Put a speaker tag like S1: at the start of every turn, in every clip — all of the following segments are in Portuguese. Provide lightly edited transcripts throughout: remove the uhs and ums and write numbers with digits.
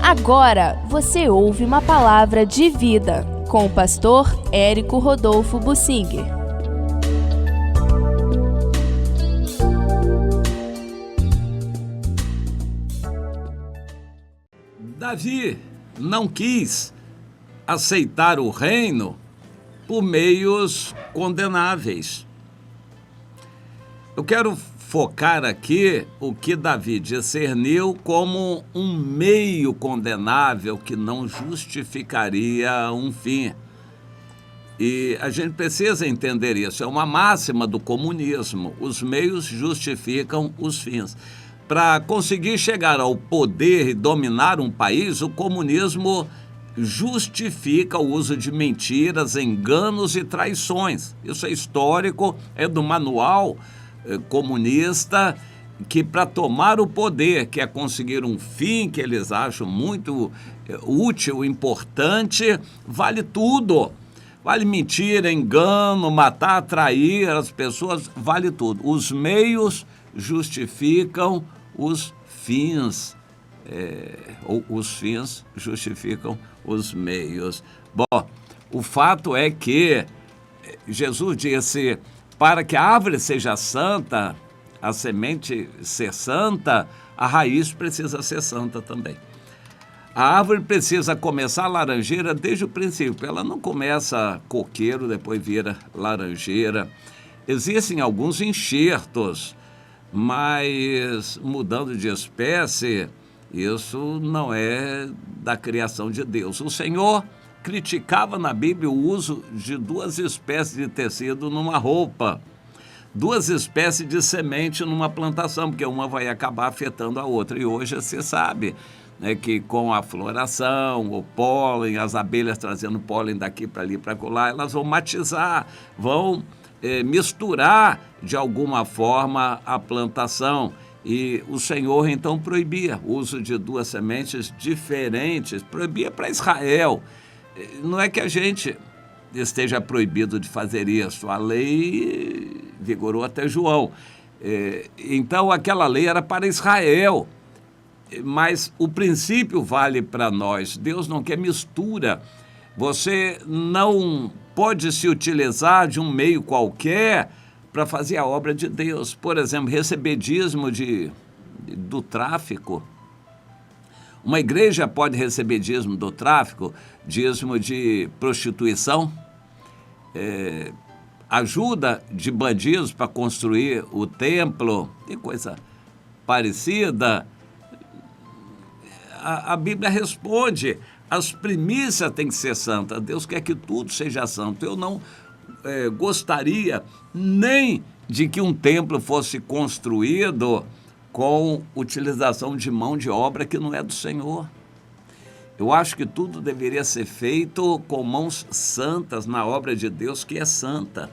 S1: Agora você ouve uma palavra de vida com o pastor Érico Rodolfo Bussinger.
S2: Davi não quis aceitar o reino por meios condenáveis. Eu quero focar aqui o que Davi discerniu como um meio condenável que não justificaria um fim. E a gente precisa entender isso. É uma máxima do comunismo. Os meios justificam os fins. Para conseguir chegar ao poder e dominar um país, o comunismo justifica o uso de mentiras, enganos e traições. Isso é histórico, é do manual comunista, que para tomar o poder, que é conseguir um fim que eles acham muito útil, importante, vale tudo. Vale mentira, engano, matar, trair as pessoas, vale tudo. Os meios justificam os fins, ou os fins justificam os meios. Bom, o fato é que Jesus disse: para que a árvore seja santa, a semente ser santa, a raiz precisa ser santa também. A árvore precisa começar laranjeira desde o princípio. Ela não começa coqueiro, depois vira laranjeira. Existem alguns enxertos, mas mudando de espécie, isso não é da criação de Deus. O Senhor criticava na Bíblia o uso de duas espécies de tecido numa roupa, duas espécies de semente numa plantação, porque uma vai acabar afetando a outra. E hoje você sabe, né, que com a floração, o pólen, as abelhas trazendo pólen daqui para ali, para colar, elas vão matizar, vão misturar de alguma forma a plantação. E o Senhor então proibia o uso de duas sementes diferentes, proibia para Israel. Não é que a gente esteja proibido de fazer isso, a lei vigorou até João. Então aquela lei era para Israel, mas o princípio vale para nós. Deus não quer mistura. Você não pode se utilizar de um meio qualquer para fazer a obra de Deus. Por exemplo, receber dízimo do tráfico. Uma igreja pode receber dízimo do tráfico, dízimo de prostituição, ajuda de bandidos para construir o templo e coisa parecida. A Bíblia responde: as primícias têm que ser santas. Deus quer que tudo seja santo. Eu não gostaria nem de que um templo fosse construído com utilização de mão de obra que não é do Senhor. Eu acho que tudo deveria ser feito com mãos santas na obra de Deus, que é santa.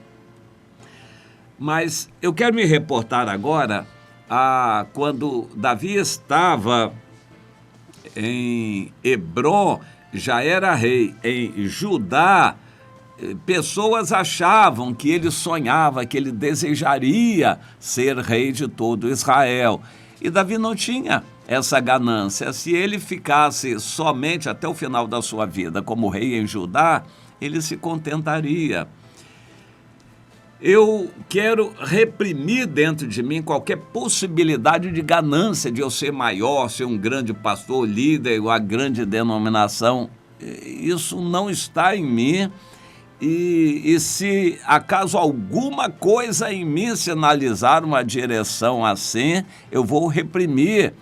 S2: Mas eu quero me reportar agora a quando Davi estava em Hebrom, já era rei. Em Judá, pessoas achavam que ele sonhava, que ele desejaria ser rei de todo Israel. E Davi não tinha essa ganância. Se ele ficasse somente até o final da sua vida como rei em Judá, ele se contentaria. Eu quero reprimir dentro de mim qualquer possibilidade de ganância, de eu ser maior, ser um grande pastor, líder, uma grande denominação. Isso não está em mim. E se acaso alguma coisa em mim sinalizar uma direção assim, eu vou repreender,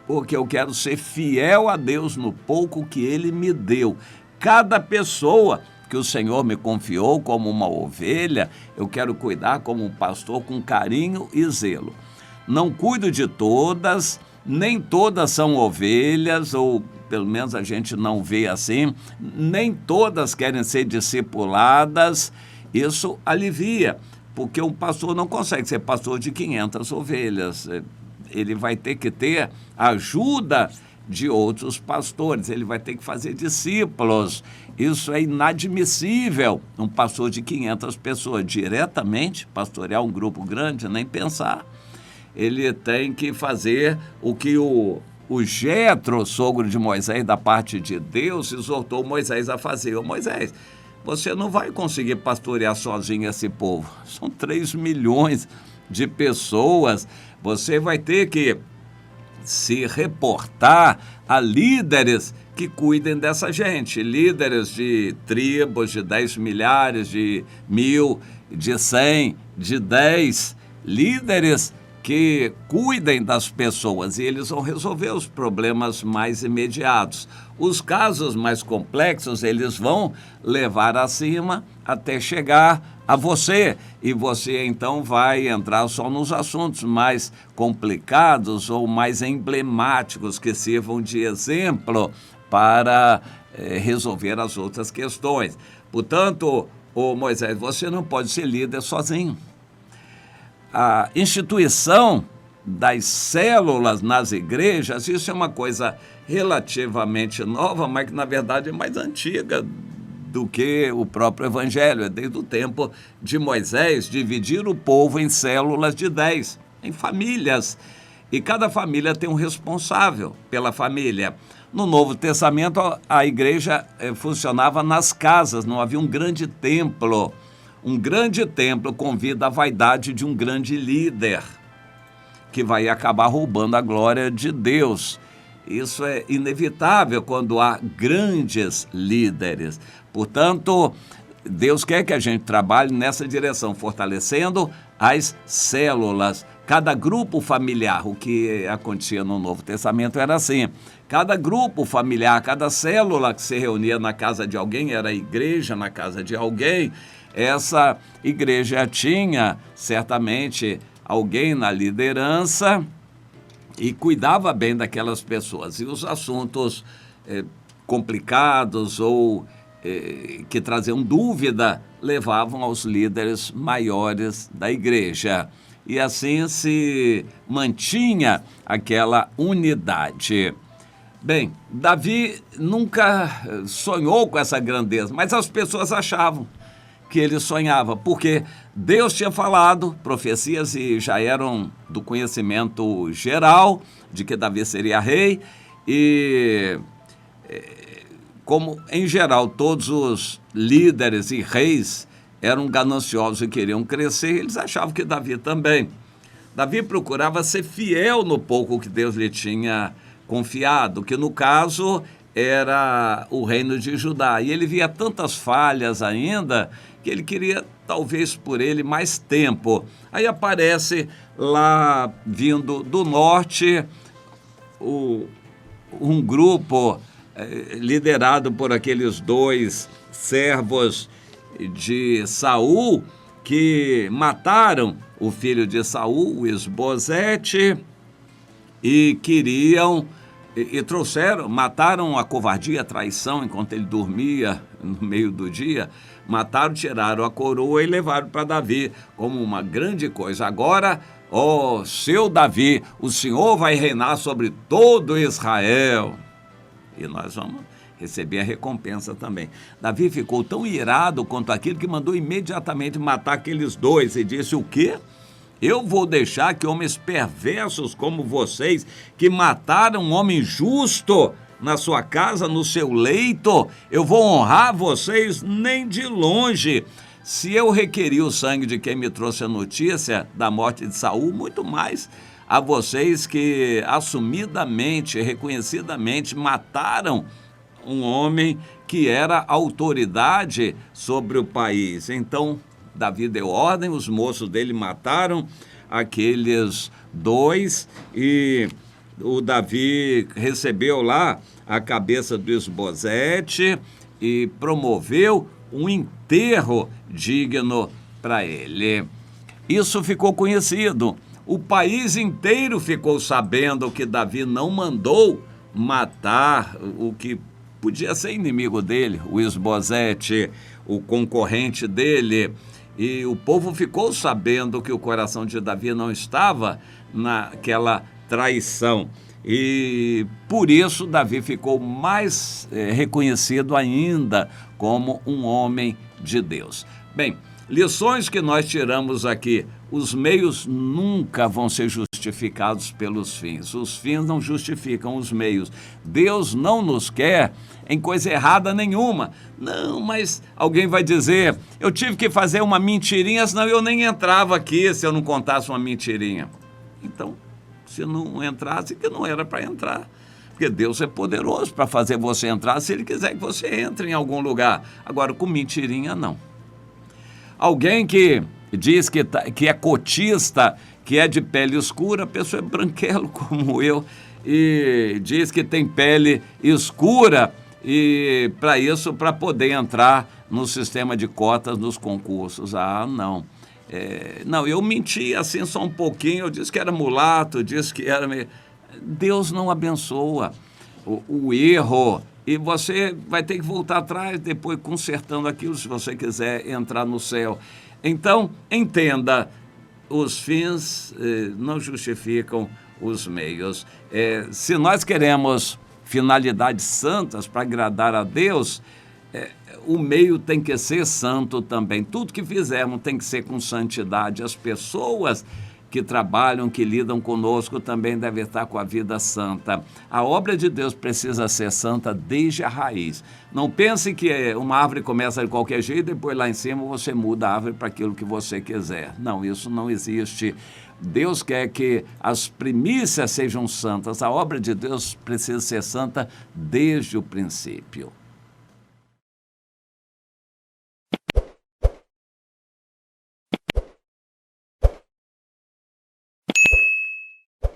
S2: porque eu quero ser fiel a Deus no pouco que Ele me deu. Cada pessoa que o Senhor me confiou como uma ovelha, eu quero cuidar como um pastor com carinho e zelo. Não cuido de todas, nem todas são ovelhas, ou pelo menos a gente não vê assim, nem todas querem ser discipuladas. Isso alivia, porque um pastor não consegue ser pastor de 500 ovelhas. Ele vai ter que ter ajuda de outros pastores, ele vai ter que fazer discípulos. Isso é inadmissível, um pastor de 500 pessoas diretamente pastorear um grupo grande, nem pensar. Ele tem que fazer o que o o Jetro, sogro de Moisés, da parte de Deus, exortou Moisés a fazer. Ô Moisés, você não vai conseguir pastorear sozinho esse povo. São 3 milhões de pessoas. Você vai ter que se reportar a líderes que cuidem dessa gente. Líderes de tribos, de 10 milhares, de 1.000, de 100, de 10. Líderes que cuidem das pessoas e eles vão resolver os problemas mais imediatos. Os casos mais complexos eles vão levar acima até chegar a você. E você então vai entrar só nos assuntos mais complicados ou mais emblemáticos que sirvam de exemplo para resolver as outras questões. Portanto, ô Moisés, você não pode ser líder sozinho. A instituição das células nas igrejas, isso é uma coisa relativamente nova, mas que na verdade é mais antiga do que o próprio evangelho. É desde o tempo de Moisés dividir o povo em células de 10, em famílias. E cada família tem um responsável pela família. No Novo Testamento, a igreja funcionava nas casas, não havia um grande templo. Um grande templo convida a vaidade de um grande líder, que vai acabar roubando a glória de Deus. Isso é inevitável quando há grandes líderes. Portanto, Deus quer que a gente trabalhe nessa direção, fortalecendo as células. Cada grupo familiar, o que acontecia no Novo Testamento era assim. Cada grupo familiar, cada célula que se reunia na casa de alguém, era a igreja na casa de alguém. Essa igreja tinha, certamente, alguém na liderança e cuidava bem daquelas pessoas. E os assuntos complicados ou que traziam dúvida levavam aos líderes maiores da igreja. E assim se mantinha aquela unidade. Bem, Davi nunca sonhou com essa grandeza, mas as pessoas achavam que ele sonhava, porque Deus tinha falado, profecias e já eram do conhecimento geral de que Davi seria rei, e como em geral todos os líderes e reis eram gananciosos e queriam crescer, eles achavam que Davi também. Davi procurava ser fiel no pouco que Deus lhe tinha confiado, que no caso era o reino de Judá. E ele via tantas falhas ainda que ele queria, talvez por ele, mais tempo. Aí aparece lá, vindo do norte, um grupo liderado por aqueles 2 servos de Saul, que mataram o filho de Saul, o Isbosete, e queriam... E mataram a covardia, a traição, enquanto ele dormia no meio do dia, mataram, tiraram a coroa e levaram para Davi como uma grande coisa. Agora, ó seu Davi, o Senhor vai reinar sobre todo Israel. E nós vamos receber a recompensa também. Davi ficou tão irado quanto aquilo que mandou imediatamente matar aqueles 2 e disse: o quê? Eu vou deixar que homens perversos como vocês, que mataram um homem justo na sua casa, no seu leito, eu vou honrar vocês nem de longe. Se eu requeri o sangue de quem me trouxe a notícia da morte de Saul, muito mais a vocês que assumidamente, reconhecidamente mataram um homem que era autoridade sobre o país. Então, Davi deu ordem, os moços dele mataram aqueles 2 e o Davi recebeu lá a cabeça do Isbosete e promoveu um enterro digno para ele. Isso ficou conhecido. O país inteiro ficou sabendo que Davi não mandou matar o que podia ser inimigo dele, o Isbosete, o concorrente dele. E o povo ficou sabendo que o coração de Davi não estava naquela traição. E por isso Davi ficou mais reconhecido ainda como um homem de Deus. Bem, lições que nós tiramos aqui: os meios nunca vão ser justificados. justificados pelos fins. Os fins não justificam os meios. Deus não nos quer em coisa errada nenhuma. Não, mas alguém vai dizer, eu tive que fazer uma mentirinha, senão eu nem entrava aqui se eu não contasse uma mentirinha. Então, se não entrasse, que não era para entrar. Porque Deus é poderoso para fazer você entrar se Ele quiser que você entre em algum lugar. Agora, com mentirinha, não. Alguém que diz que é cotista, que é de pele escura, a pessoa é branquelo como eu, e diz que tem pele escura, e para isso, para poder entrar no sistema de cotas nos concursos. Ah, não. Não, eu menti assim só um pouquinho, eu disse que era mulato, disse que era... Deus não abençoa o erro, e você vai ter que voltar atrás, depois consertando aquilo, se você quiser entrar no céu. Então, entenda, os fins não justificam os meios. Se nós queremos finalidades santas para agradar a Deus, o meio tem que ser santo também. Tudo que fizermos tem que ser com santidade. As pessoas que trabalham, que lidam conosco, também devem estar com a vida santa. A obra de Deus precisa ser santa desde a raiz. Não pense que uma árvore começa de qualquer jeito e depois lá em cima você muda a árvore para aquilo que você quiser. Não, isso não existe. Deus quer que as primícias sejam santas. A obra de Deus precisa ser santa desde o princípio.